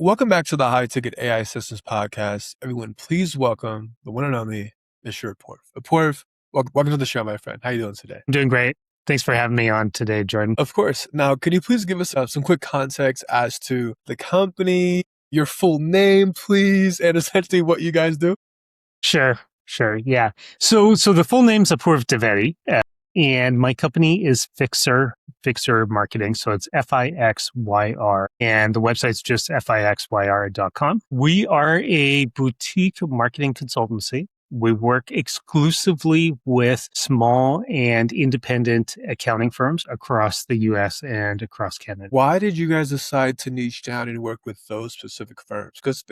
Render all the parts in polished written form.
Welcome back to the High Ticket AI Systems Podcast. Everyone, please welcome the one and only Mr. Apoorv. Apoorv, welcome to the show, my friend. How are you doing today? I'm doing great. Thanks for having me on today, Jordan. Of course. Now, can you please give us some quick context as to the company, your full name, please, and essentially what you guys do? Sure. Yeah. So the full name's Apoorv Dwivedi, and my company is Fixyr Marketing. So it's Fixyr, and the website's just fixyr.com. We are a boutique marketing consultancy. We work exclusively with small and independent accounting firms across the US and across Canada. Why did you guys decide to niche down and work with those specific firms? Because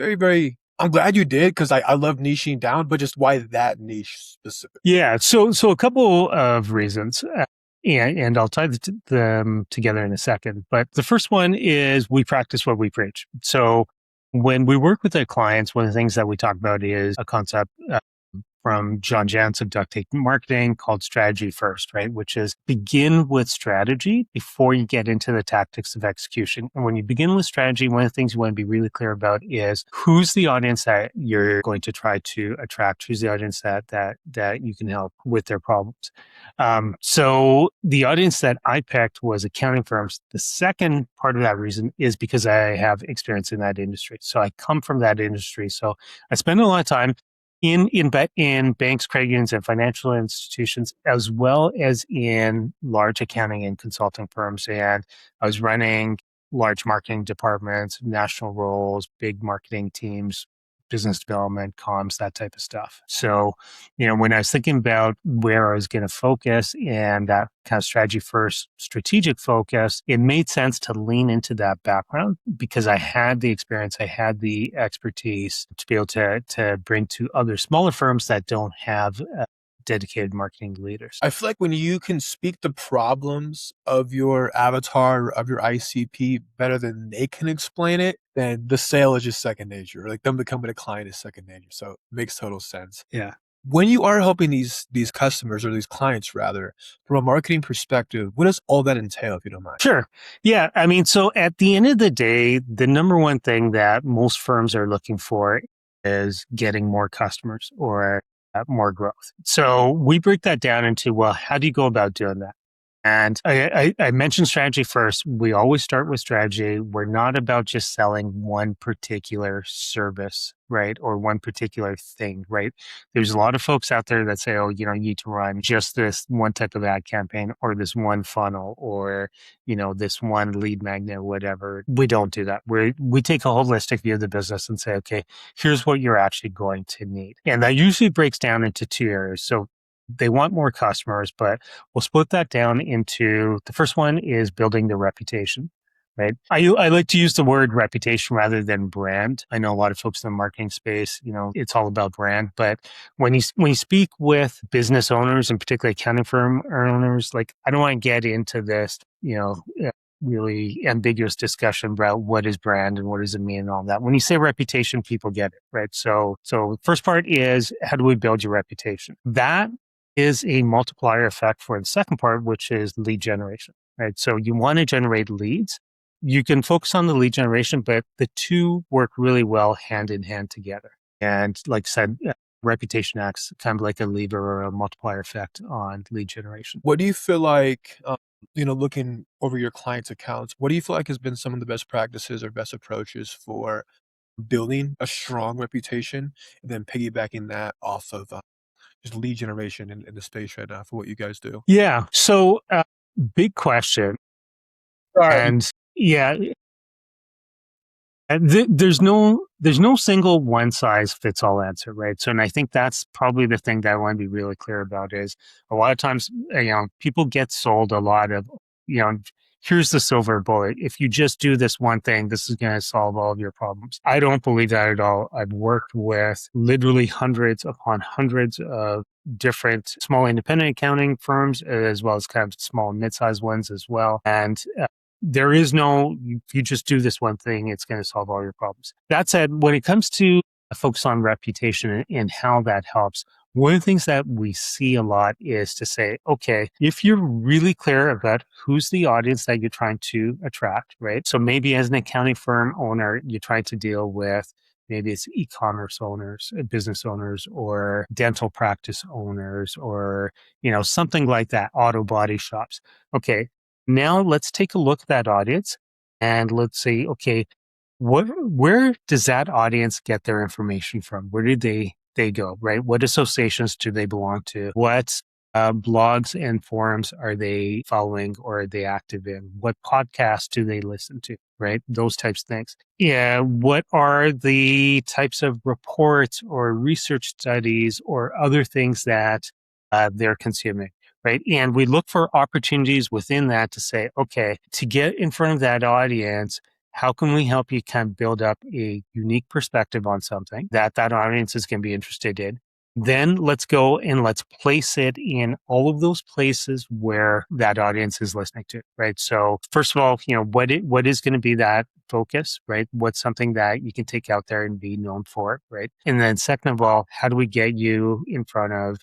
I'm glad you did, because I love niching down, but just why that niche specifically? Yeah, so a couple of reasons, and I'll tie them together in a second. But the first one is we practice what we preach. So when we work with our clients, one of the things that we talk about is a concept from John Jantz of Duct Tape Marketing called strategy first, right? Which is begin with strategy before you get into the tactics of execution. And when you begin with strategy, one of the things you want to be really clear about is who's the audience that you're going to try to attract, who's the audience that you can help with their problems. So the audience that I picked was accounting firms. The second part of that reason is because I have experience in that industry. So I come from that industry. So I spend a lot of time in banks, credit unions, and financial institutions, as well as in large accounting and consulting firms. And I was running large marketing departments, national roles, big marketing teams, business development, comms, that type of stuff. So, when I was thinking about where I was going to focus and that kind of strategy first strategic focus, it made sense to lean into that background because I had the experience, I had the expertise to be able to bring to other smaller firms that don't have dedicated marketing leaders. I feel like when you can speak the problems of your avatar, of your ICP better than they can explain it, then the sale is just second nature. Like them becoming a client is second nature. So it makes total sense. Yeah. When you are helping these customers, or these clients rather, from a marketing perspective, what does all that entail, if you don't mind? Sure. Yeah. I mean, so at the end of the day, the number one thing that most firms are looking for is getting more customers or more growth. So we break that down into, well, how do you go about doing that? And I mentioned strategy first. We always start with strategy. We're not about just selling one particular service, right? Or one particular thing, right? There's a lot of folks out there that say, oh, you need to run just this one type of ad campaign or this one funnel or, this one lead magnet, whatever. We don't do that. We take a holistic view of the business and say, okay, here's what you're actually going to need. And that usually breaks down into two areas. So they want more customers, but we'll split that down into the first one is building their reputation, right? I like to use the word reputation rather than brand. I know a lot of folks in the marketing space, it's all about brand, but when you speak with business owners and particularly accounting firm owners, like I don't want to get into this, really ambiguous discussion about what is brand and what does it mean and all that. When you say reputation, people get it, right? So first part is how do we build your reputation? That is a multiplier effect for the second part, which is lead generation, right? So you want to generate leads. You can focus on the lead generation, but the two work really well hand in hand together. And like I said, reputation acts kind of like a lever or a multiplier effect on lead generation. What do you feel like, looking over your clients' accounts, what do you feel like has been some of the best practices or best approaches for building a strong reputation and then piggybacking that off of just lead generation in the space right now for what you guys do? Yeah. So big question. Sorry. And yeah, there's no single one size fits all answer, right? So, and I think that's probably the thing that I want to be really clear about is a lot of times, people get sold a lot of, here's the silver bullet. If you just do this one thing, this is going to solve all of your problems. I don't believe that at all. I've worked with literally hundreds upon hundreds of different small independent accounting firms, as well as kind of small and mid-sized ones as well. And there is no, if you just do this one thing, it's going to solve all your problems. That said, when it comes to a focus on reputation and how that helps, one of the things that we see a lot is to say, okay, if you're really clear about who's the audience that you're trying to attract, right? So maybe as an accounting firm owner, you're trying to deal with maybe it's e-commerce owners, business owners, or dental practice owners, or, something like that, auto body shops. Okay, now let's take a look at that audience and let's say, okay, where does that audience get their information from? Where do they go, right? What associations do they belong to? What blogs and forums are they following or are they active in? What podcasts do they listen to, right? Those types of things. Yeah. What are the types of reports or research studies or other things that they're consuming? Right. And we look for opportunities within that to say, okay, to get in front of that audience, how can we help you kind of build up a unique perspective on something that audience is going to be interested in? Then let's go and let's place it in all of those places where that audience is listening to, right? So first of all, what is going to be that focus, right? What's something that you can take out there and be known for, right? And then second of all, how do we get you in front of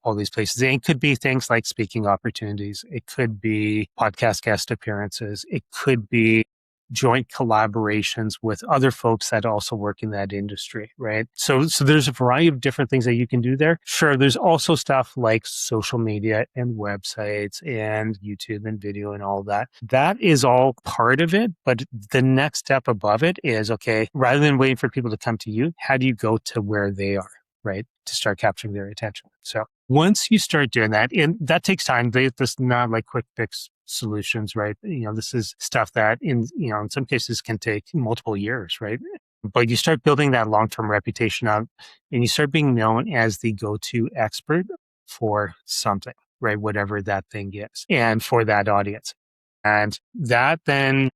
all these places? And it could be things like speaking opportunities. It could be podcast guest appearances. It could be joint collaborations with other folks that also work in that industry, right? So there's a variety of different things that you can do there. Sure, there's also stuff like social media and websites and YouTube and video and all that. That is all part of it, but the next step above it is, okay, rather than waiting for people to come to you, how do you go to where they are, right? To start capturing their attention. So once you start doing that, and that takes time, this not like quick fix solutions, right? This is stuff that in some cases can take multiple years, right? But you start building that long-term reputation up and you start being known as the go-to expert for something, right? Whatever that thing is, and for that audience. And that then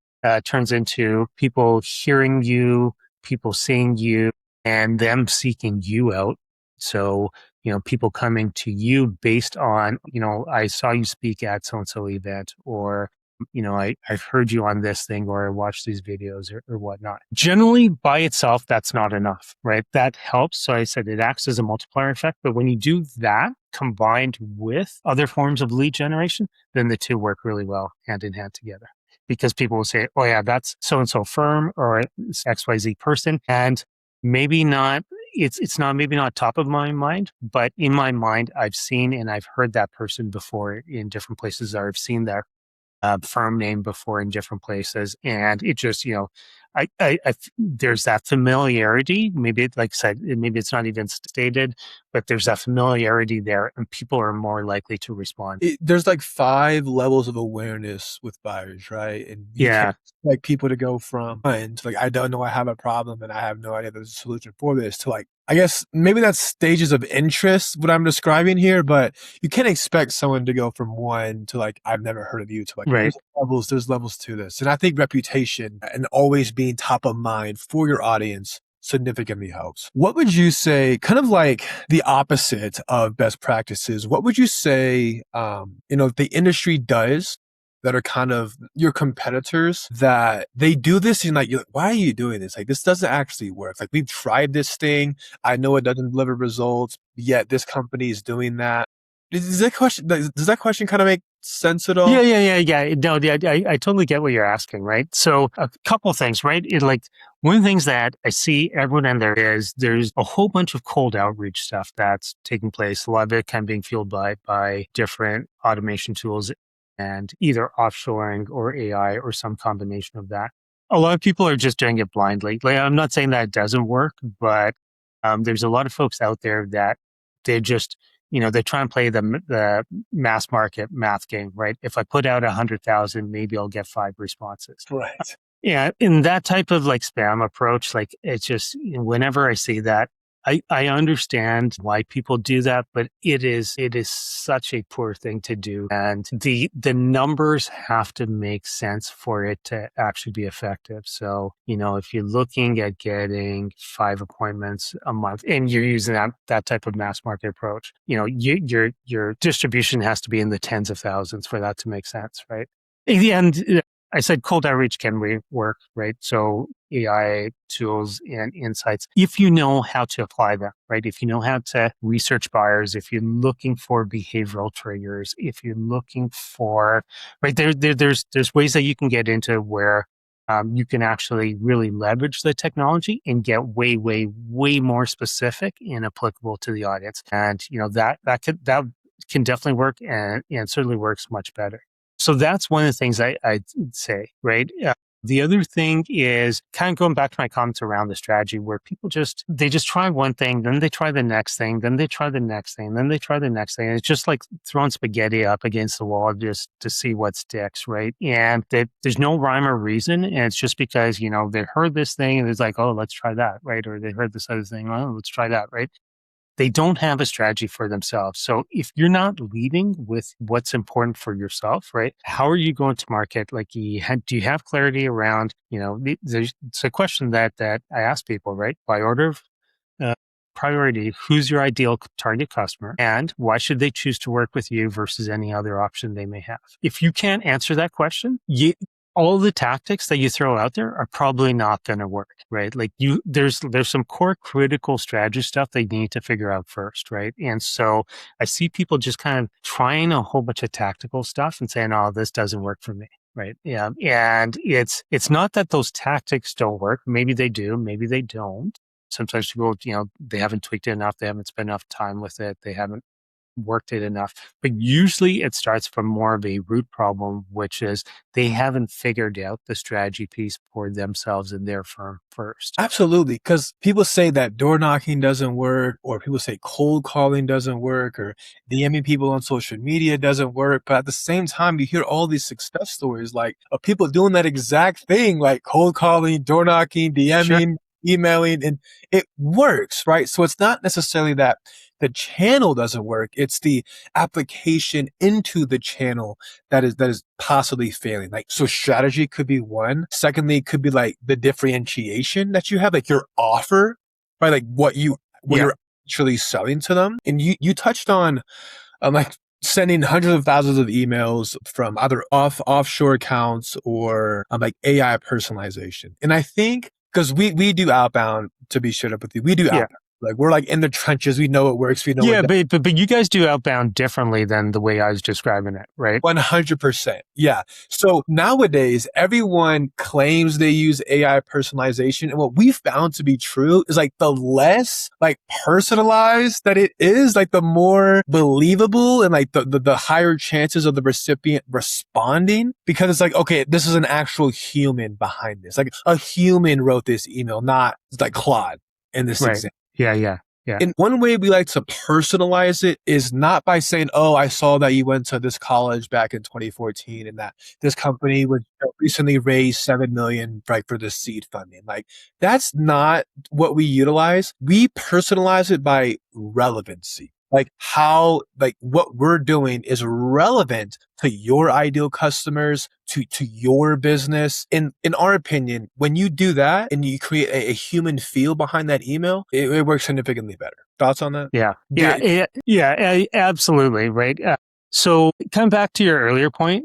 turns into people hearing you, people seeing you, and them seeking you out. So, people coming to you based on, I saw you speak at so-and-so event, or, I've heard you on this thing, or I watched these videos or whatnot. Generally, by itself, that's not enough, right? That helps. So I said it acts as a multiplier effect. But when you do that combined with other forms of lead generation, then the two work really well hand in hand together. Because people will say, oh yeah, that's so-and-so firm or it's XYZ person. And maybe not, it's not maybe not top of my mind, but in my mind, I've seen and I've heard that person before in different places, or I've seen their firm name before in different places. And it just, there's that familiarity. Maybe, like I said, maybe it's not even stated, but there's that familiarity there, and people are more likely to respond. There's like 5 levels of awareness with buyers, right? And you Yeah. can't expect people to go from, and like, I don't know, I have a problem and I have no idea there's a solution for this, to like, I guess maybe that's stages of interest, what I'm describing here, but you can't expect someone to go from 1 to like, I've never heard of you, to like, Right. there's levels to this. And I think reputation and always being top of mind for your audience significantly helps. What would you say, kind of like the opposite of best practices, what would you say, the industry does that are kind of your competitors, that they do this and like, you're like, why are you doing this? Like, this doesn't actually work. Like, we've tried this thing. I know it doesn't deliver results, yet this company is doing that. Does that question kind of make sense at all? Yeah. No, I totally get what you're asking, right? So a couple things, right? One of the things that I see everyone in there is there's a whole bunch of cold outreach stuff that's taking place. A lot of it kind of being fueled by different automation tools and either offshoring or AI or some combination of that. A lot of people are just doing it blindly. Like, I'm not saying that it doesn't work, but there's a lot of folks out there that they just they try and play the mass market math game, right? If I put out 100,000, maybe I'll get 5 responses. Right. Yeah, in that type of like spam approach, like it's just whenever I see that, I understand why people do that, but it is such a poor thing to do, and the numbers have to make sense for it to actually be effective. So if you're looking at getting 5 appointments a month and you're using that type of mass market approach, your distribution has to be in the tens of thousands for that to make sense, right? And I said cold outreach can work, right? So AI tools and insights if you know how to apply them, right? If you know how to research buyers, if you're looking for behavioral triggers, if you're looking for, right, there's ways that you can get into where you can actually really leverage the technology and get way more specific and applicable to the audience. And that can definitely work, and certainly works much better. So that's one of the things I'd say, right? The other thing is kind of going back to my comments around the strategy, where people they just try one thing, then they try the next thing, then they try the next thing, then they try the next thing. And it's just like throwing spaghetti up against the wall just to see what sticks, right? And there's no rhyme or reason. And it's just because, they heard this thing and it's like, oh, let's try that, right? Or they heard this other thing, oh, let's try that, right? They don't have a strategy for themselves. So if you're not leading with what's important for yourself, right? How are you going to market? Like, do you have clarity around, it's a question that I ask people, right? By order of uh, priority, who's your ideal target customer, and why should they choose to work with you versus any other option they may have? If you can't answer that question, all the tactics that you throw out there are probably not going to work, right? Like there's some core critical strategy stuff they need to figure out first, right? And so I see people just kind of trying a whole bunch of tactical stuff and saying, "Oh, this doesn't work for me." Right. Yeah. And it's not that those tactics don't work. Maybe they do, maybe they don't. Sometimes people, they haven't tweaked it enough. They haven't spent enough time with it. They haven't worked it enough. But usually it starts from more of a root problem, which is they haven't figured out the strategy piece for themselves and their firm first. Absolutely, because people say that door knocking doesn't work, or people say cold calling doesn't work, or DMing people on social media doesn't work. But at the same time, you hear all these success stories like of people doing that exact thing, like cold calling, door knocking, Sure. DMing, emailing, and it works, right? So it's not necessarily that the channel doesn't work. It's the application into the channel that is possibly failing. Like, so strategy could be one. Secondly, it could be like the differentiation that you have, like your offer, right? Like what Yeah. you're actually selling to them. And you touched on like sending hundreds of thousands of emails from either offshore accounts or like AI personalization. And I think because we do outbound, to be straight up with you, we do Yeah. outbound. Like we're like in the trenches. We know what works. We know what Yeah, but you guys do outbound differently than the way I was describing it, right? 100%. Yeah. So nowadays, everyone claims they use AI personalization. And what we found to be true is like the less like personalized that it is, like the more believable and like the higher chances of the recipient responding, because it's like, okay, this is an actual human behind this. Like a human wrote this email, not like Claude in this Right. example. Yeah. And one way we like to personalize it is not by saying, oh, I saw that you went to this college back in 2014 and that this company was recently raised 7 million like for this seed funding. Like that's not what we utilize. We personalize it by relevancy. Like how, like what we're doing is relevant to your ideal customers, to your business. In our opinion, when you do that and you create a human feel behind that email, it works significantly better. Thoughts on that? Absolutely, right. So, come back to your earlier point.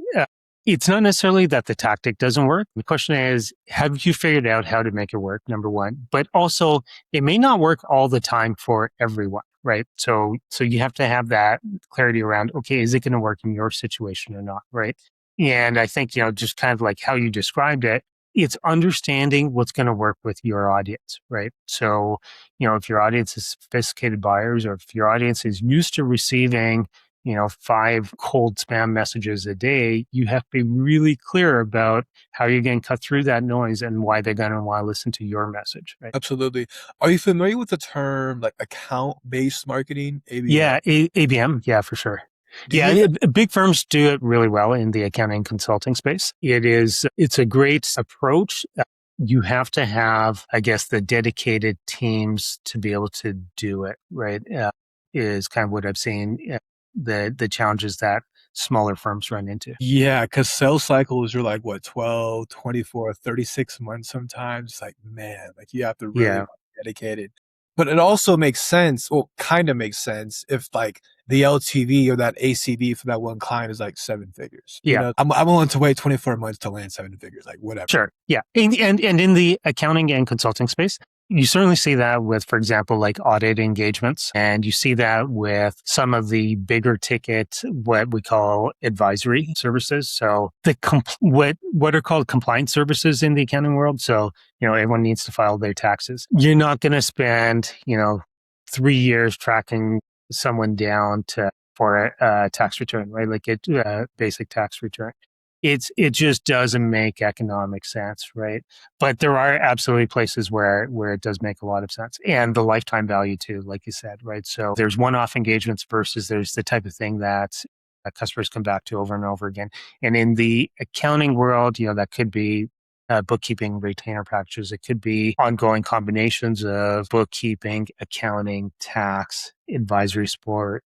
It's not necessarily that the tactic doesn't work. The question is, have you figured out how to make it work? Number one, but also it may not work all the time for everyone, right? So you have to have that clarity around, okay, is it going to work in your situation or not, right? And I think, just kind of like how you described it, it's understanding what's going to work with your audience, right? So, if your audience is sophisticated buyers, or if your audience is used to receiving, 5 cold spam messages a day, you have to be really clear about how you're going to cut through that noise and why they're going to want to listen to your message, right? Absolutely. Are you familiar with the term like account-based marketing, ABM? Yeah, ABM, yeah, for sure. Do Yeah, you big firms do it really well in the accounting consulting space. It's a great approach. You have to have, I guess, the dedicated teams to be able to do it, right? Is kind of what I've seen, the challenges that smaller firms run into. Yeah, because sales cycles are like what, 12, 24, 36 months sometimes. Like, man, like you have to really Yeah. be dedicated. But it also makes sense, well, kind of makes sense if like the LTV or that ACV for that one client is like seven figures. Yeah. I'm willing to wait 24 months to land seven figures, like whatever. Sure. Yeah. And in the accounting and consulting space, you certainly see that with, for example, like audit engagements. And you see that with some of the bigger ticket, what we call advisory services. So what are called compliance services in the accounting world. So, everyone needs to file their taxes. You're not going to spend, 3 years tracking someone down for a tax return, right? Like a basic tax return. It just doesn't make economic sense, right? But there are absolutely places where it does make a lot of sense, and the lifetime value too, like you said, right? So there's one-off engagements versus there's the type of thing that customers come back to over and over again. And in the accounting world, that could be bookkeeping retainer packages. It could be ongoing combinations of bookkeeping, accounting, tax, advisory support,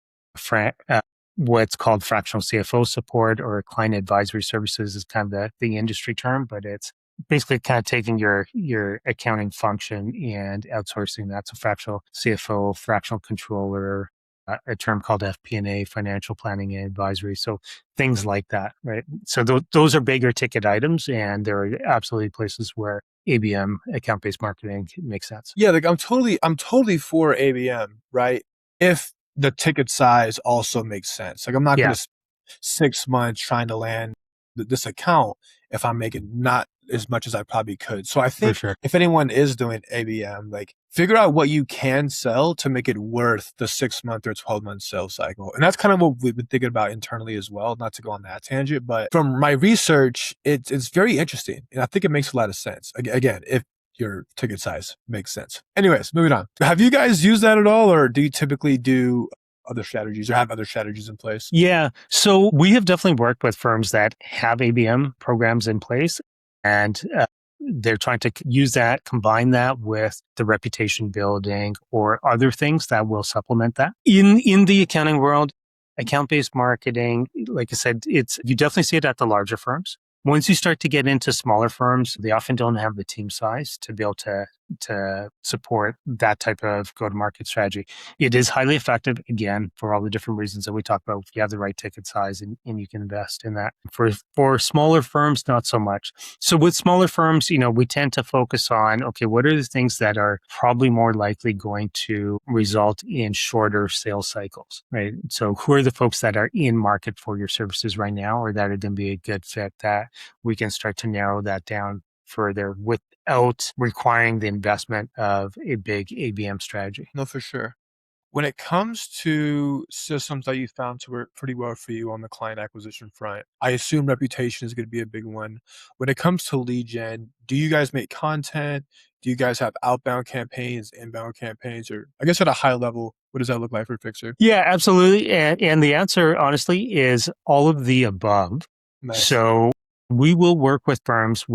what's called fractional CFO support or client advisory services is kind of the industry term, but it's basically kind of taking your accounting function and outsourcing that. So fractional CFO, fractional controller, a term called FP&A, financial planning and advisory. So things like that, right? So those are bigger ticket items, and there are absolutely places where ABM, account-based marketing, makes sense. Yeah, like I'm totally for ABM, right? If the ticket size also makes sense. Like I'm not going Yeah, to 6 months trying to land this account if I'm making not as much as I probably could. So I for think sure. if anyone is doing ABM, like figure out what you can sell to make it worth the 6 month or 12 month sales cycle. And that's kind of what we've been thinking about internally as well, not to go on that tangent, but from my research, it's very interesting. And I think it makes a lot of sense. Again, if your ticket size makes sense. Anyways, moving on. Have you guys used that at all, or do you typically do other strategies or have other strategies in place? Yeah. So we have definitely worked with firms that have ABM programs in place, and they're trying to use that, combine that with the reputation building or other things that will supplement that. In the accounting world, account-based marketing, like I said, you definitely see it at the larger firms. Once you start to get into smaller firms, they often don't have the team size to be able to support that type of go-to-market strategy. It is highly effective, again, for all the different reasons that we talked about. If you have the right ticket size and you can invest in that. For smaller firms, not so much. So with smaller firms, we tend to focus on, okay, what are the things that are probably more likely going to result in shorter sales cycles, right? So who are the folks that are in market for your services right now, or that are going to be a good fit that we can start to narrow that down further without requiring the investment of a big ABM strategy. No, for sure. When it comes to systems that you found to work pretty well for you on the client acquisition front, I assume reputation is going to be a big one. When it comes to lead gen, do you guys make content? Do you guys have outbound campaigns, inbound campaigns, or I guess at a high level, what does that look like for Fixyr? Yeah, absolutely. And the answer, honestly, is all of the above. Nice. So we will work with firms.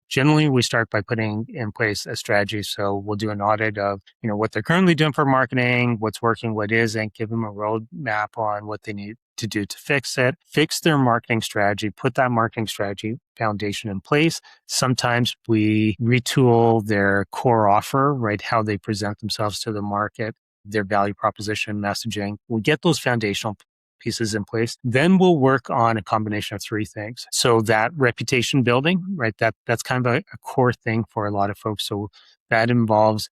Generally, we start by putting in place a strategy. So we'll do an audit of, what they're currently doing for marketing, what's working, what isn't, give them a roadmap on what they need to do to fix it, fix their marketing strategy, put that marketing strategy foundation in place. Sometimes we retool their core offer, right? How they present themselves to the market, their value proposition messaging. We get those foundational pieces in place. Then we'll work on a combination of three things. So that reputation building, right? That's kind of a core thing for a lot of folks. So that involves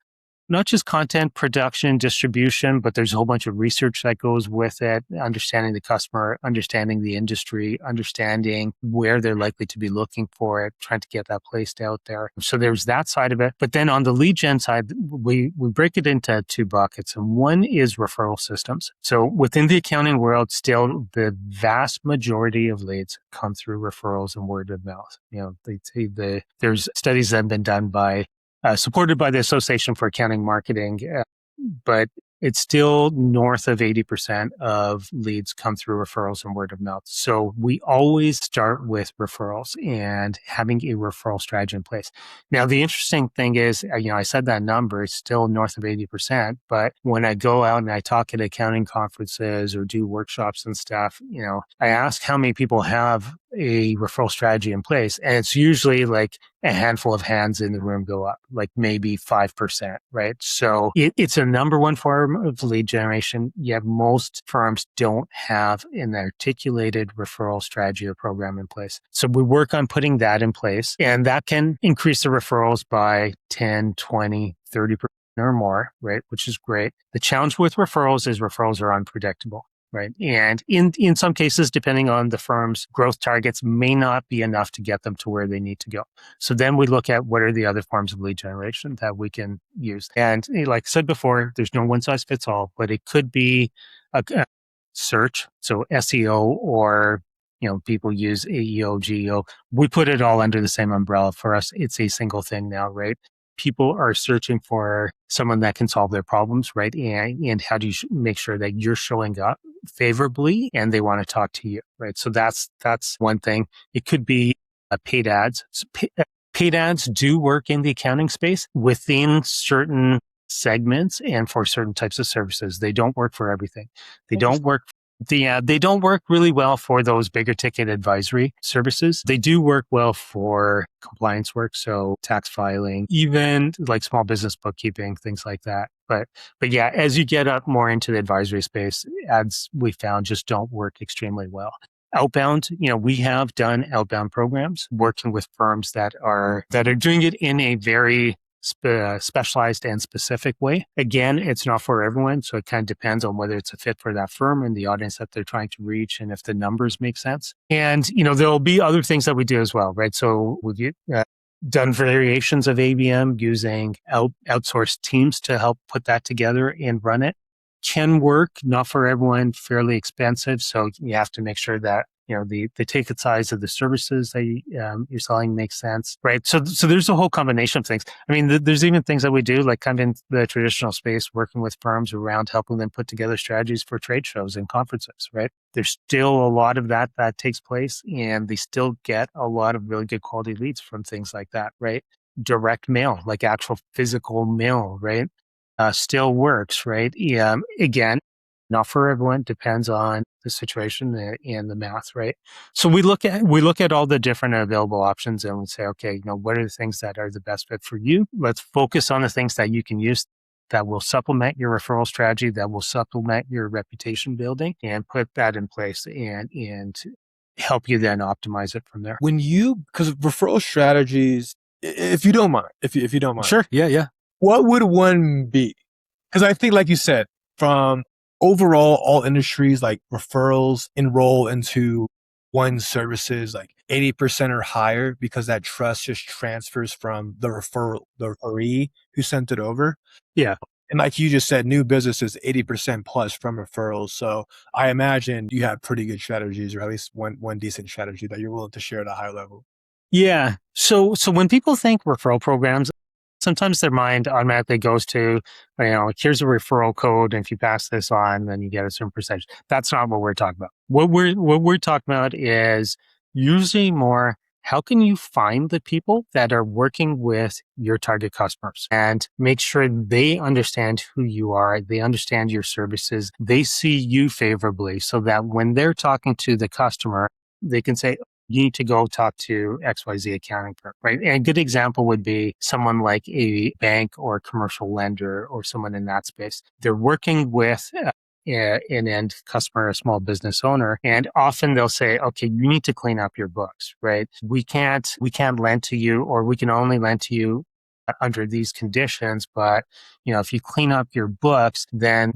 not just content production, distribution, but there's a whole bunch of research that goes with it, understanding the customer, understanding the industry, understanding where they're likely to be looking for it, trying to get that placed out there. So there's that side of it. But then on the lead gen side, we break it into two buckets. And one is referral systems. So within the accounting world, still the vast majority of leads come through referrals and word of mouth. There's studies that have been done by supported by the Association for Accounting Marketing, but it's still north of 80% of leads come through referrals and word of mouth. So we always start with referrals and having a referral strategy in place. Now, the interesting thing is, I said that number is still north of 80%, but when I go out and I talk at accounting conferences or do workshops and stuff, I ask how many people have a referral strategy in place. And it's usually like a handful of hands in the room go up, like maybe 5%, right? So it's a number one form of lead generation, yet most firms don't have an articulated referral strategy or program in place. So we work on putting that in place, and that can increase the referrals by 10, 20, 30% or more, right? Which is great. The challenge with referrals is referrals are unpredictable. Right. And in some cases, depending on the firm's growth targets, may not be enough to get them to where they need to go. So then we look at what are the other forms of lead generation that we can use. And like I said before, there's no one size fits all, but it could be a search. So SEO, or, people use AEO, GEO. We put it all under the same umbrella. For us, it's a single thing now, right? People are searching for someone that can solve their problems, right? And how do you make sure that you're showing up favorably and they want to talk to you, right? So that's one thing. It could be paid ads. Paid ads do work in the accounting space within certain segments and for certain types of services. They don't work for everything. They don't work they don't work really well for those bigger ticket advisory services. They do work well for compliance work, so tax filing, even like small business bookkeeping, things like that. But yeah, as you get up more into the advisory space, ads we found just don't work extremely well. Outbound, we have done outbound programs working with firms that are doing it in a very specialized and specific way. Again, it's not for everyone, so it kind of depends on whether it's a fit for that firm and the audience that they're trying to reach, and if the numbers make sense. And there'll be other things that we do as well, right? So we've done variations of ABM using outsourced teams to help put that together and run it. Can work, not for everyone, fairly expensive. So you have to make sure that the ticket size of the services that you're selling makes sense, right? So there's a whole combination of things. I mean, there's even things that we do, like kind of in the traditional space, working with firms around helping them put together strategies for trade shows and conferences, right? There's still a lot of that takes place, and they still get a lot of really good quality leads from things like that, right? Direct mail, like actual physical mail, right? Still works, right? Again, not for everyone, depends on the situation and the math, right? So we look at all the different available options and we say, okay, what are the things that are the best fit for you? Let's focus on the things that you can use that will supplement your referral strategy, that will supplement your reputation building, and put that in place and help you then optimize it from there. Because referral strategies, if you don't mind, if you don't mind. Sure. Yeah. What would one be? Because I think, like you said, from overall all industries, like referrals enroll into one services like 80% or higher, because that trust just transfers from the referee who sent it over. Yeah. And like you just said, new business is 80% plus from referrals. So I imagine you have pretty good strategies, or at least one decent strategy that you're willing to share at a high level. Yeah. So when people think referral programs, sometimes their mind automatically goes to, here's a referral code, and if you pass this on, then you get a certain percentage. That's not what we're talking about. What we're talking about is usually more, how can you find the people that are working with your target customers and make sure they understand who you are, they understand your services, they see you favorably, so that when they're talking to the customer, they can say, you need to go talk to XYZ accounting firm, right? And a good example would be someone like a bank or a commercial lender or someone in that space. They're working with an end customer, a small business owner, and often they'll say, okay, you need to clean up your books, right? We can't lend to you, or we can only lend to you under these conditions, but if you clean up your books, then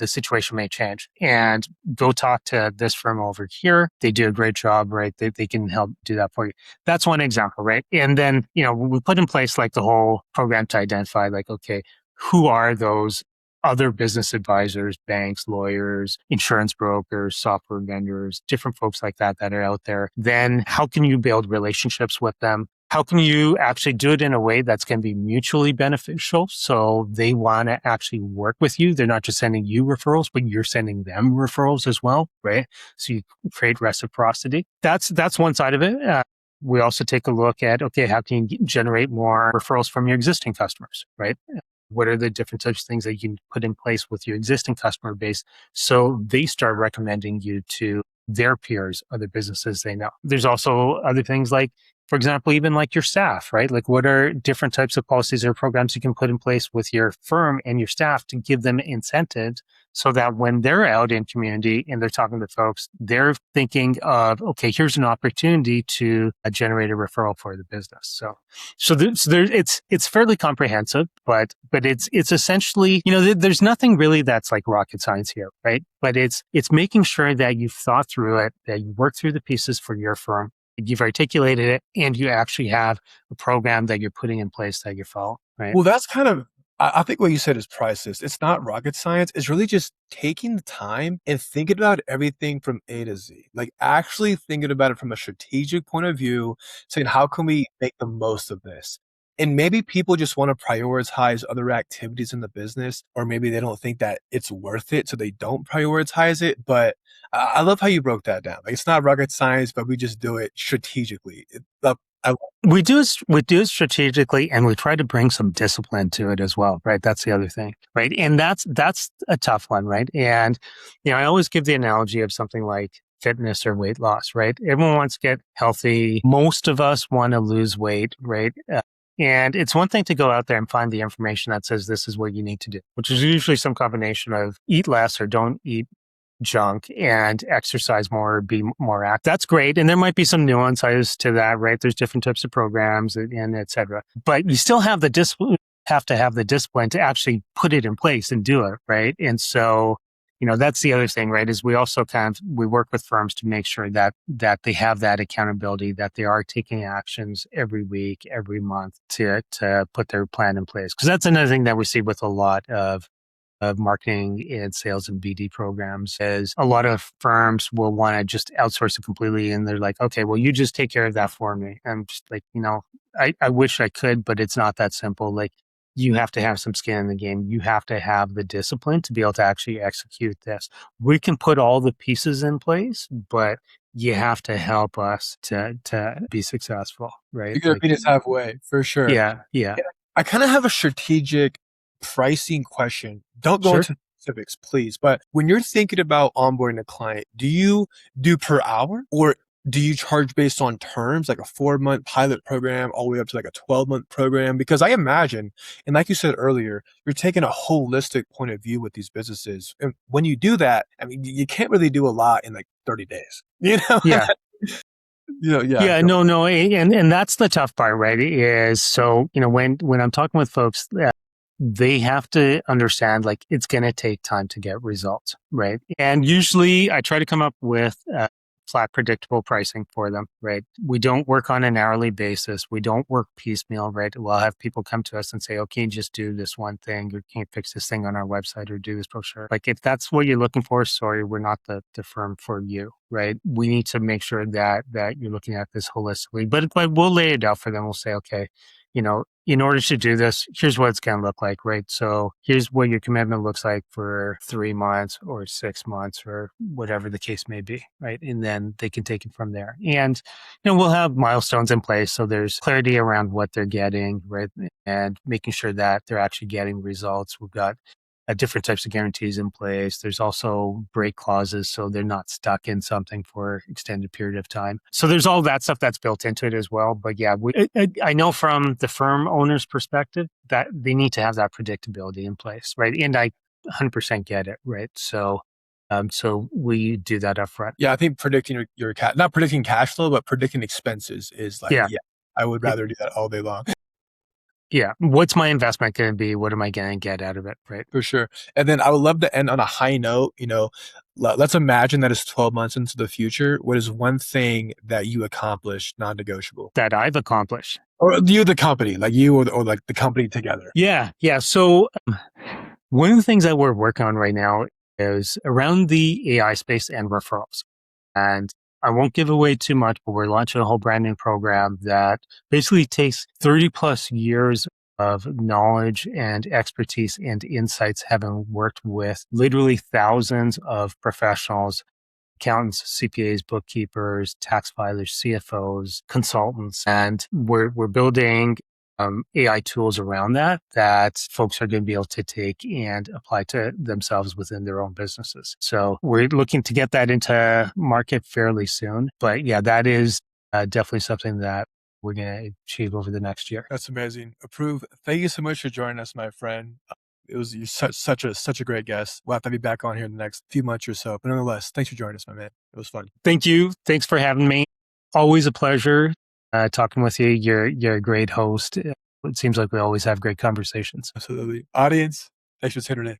the situation may change, and go talk to this firm over here. They do a great job, right? They can help do that for you. That's one example, right? And then, we put in place like the whole program to identify like, okay, who are those other business advisors, banks, lawyers, insurance brokers, software vendors, different folks like that are out there. Then how can you build relationships with them? How can you actually do it in a way that's going to be mutually beneficial? So they want to actually work with you. They're not just sending you referrals, but you're sending them referrals as well, right? So you create reciprocity. That's one side of it. We also take a look at, okay, how can you generate more referrals from your existing customers, right? What are the different types of things that you can put in place with your existing customer base so they start recommending you to their peers, other businesses they know? There's also other things like for example, even like your staff, right? Like what are different types of policies or programs you can put in place with your firm and your staff to give them incentives so that when they're out in community and they're talking to folks, they're thinking of, okay, here's an opportunity to generate a referral for the business. It's fairly comprehensive, but it's essentially, there's nothing really that's like rocket science here, right? But it's making sure that you've thought through it, that you work through the pieces for your firm, you've articulated it, and you actually have a program that you're putting in place that you follow, right? Well, that's kind of I think what you said is priceless. It's not rocket science. It's really just taking the time and thinking about everything from A to Z. Like actually thinking about it from a strategic point of view, saying how can we make the most of this? And maybe people just want to prioritize other activities in the business, or maybe they don't think that it's worth it, so they don't prioritize it. But I love how you broke that down. Like it's not rocket science, but we just do it strategically. I We do it strategically, and we try to bring some discipline to it as well, right? That's the other thing, right? And that's a tough one, right? And I always give the analogy of something like fitness or weight loss, right? Everyone wants to get healthy. Most of us want to lose weight, right? And it's one thing to go out there and find the information that says this is what you need to do, which is usually some combination of eat less or don't eat junk and exercise more, be more active. That's great. And there might be some nuances to that, right? There's different types of programs and et cetera. But you still have the discipline, have to have the discipline to actually put it in place and do it, right? And so, that's the other thing, right? Is we also we work with firms to make sure that they have that accountability, that they are taking actions every week, every month to put their plan in place. Because that's another thing that we see with a lot of marketing and sales and BD programs is a lot of firms will want to just outsource it completely. And they're like, okay, well, you just take care of that for me. I'm just like, I wish I could, but it's not that simple. Like you have to have some skin in the game. You have to have the discipline to be able to actually execute this. We can put all the pieces in place, but you have to help us to be successful, right? You're gonna meet us halfway for sure. Yeah, yeah, Yeah, I kind of have a strategic pricing question. Don't go sure. into specifics, please. But when you're thinking about onboarding a client, do you do per hour or do you charge based on terms, like a 4-month pilot program all the way up to like a 12-month program? Because I imagine, and like you said earlier, you're taking a holistic point of view with these businesses. And when you do that, I mean, you can't really do a lot in like 30 days, you know? Yeah. Yeah. Yeah, no, and that's the tough part, right? Is so when I'm talking with folks, they have to understand like it's going to take time to get results, right? And usually, I try to come up with flat, predictable pricing for them, right? We don't work on an hourly basis. We don't work piecemeal, right? We'll have people come to us and say, "Oh, can you just do this one thing, or can you fix this thing on our website, or do this brochure?" Like if that's what you're looking for, sorry, we're not the firm for you. Right. We need to make sure that you're looking at this holistically, but we'll lay it out for them. We'll say, okay, in order to do this, here's what it's going to look like. Right. So here's what your commitment looks like for 3 months or 6 months or whatever the case may be. Right. And then they can take it from there. And, we'll have milestones in place. So there's clarity around what they're getting. Right. And making sure that they're actually getting results. We've got different types of guarantees in place. There's also break clauses, so they're not stuck in something for extended period of time. So there's all that stuff that's built into it as well. But yeah, I know from the firm owner's perspective that they need to have that predictability in place, right? And I 100% get it, right? So we do that upfront. Yeah, I think predicting your not predicting cash flow, but predicting expenses is like, Yeah. yeah, I would rather do that all day long. Yeah. What's my investment going to be? What am I going to get out of it? Right. For sure. And then I would love to end on a high note. Let's imagine that it's 12 months into the future. What is one thing that you accomplished non-negotiable? That I've accomplished. Or you, the company, like you or like the company together. Yeah. Yeah. So one of the things that we're working on right now is around the AI space and referrals. And I won't give away too much, but we're launching a whole brand new program that basically takes 30 plus years of knowledge and expertise and insights, having worked with literally thousands of professionals, accountants, CPAs, bookkeepers, tax filers, CFOs, consultants, and we're building AI tools around that folks are going to be able to take and apply to themselves within their own businesses. So we're looking to get that into market fairly soon. But yeah, that is definitely something that we're going to achieve over the next year. That's amazing. Approve. Thank you so much for joining us, my friend. You're such a great guest. We'll have to be back on here in the next few months or so. But nonetheless, thanks for joining us, my man. It was fun. Thank you. Thanks for having me. Always a pleasure talking with you. You're a great host. It seems like we always have great conversations. Absolutely. Audience, thanks for tuning in.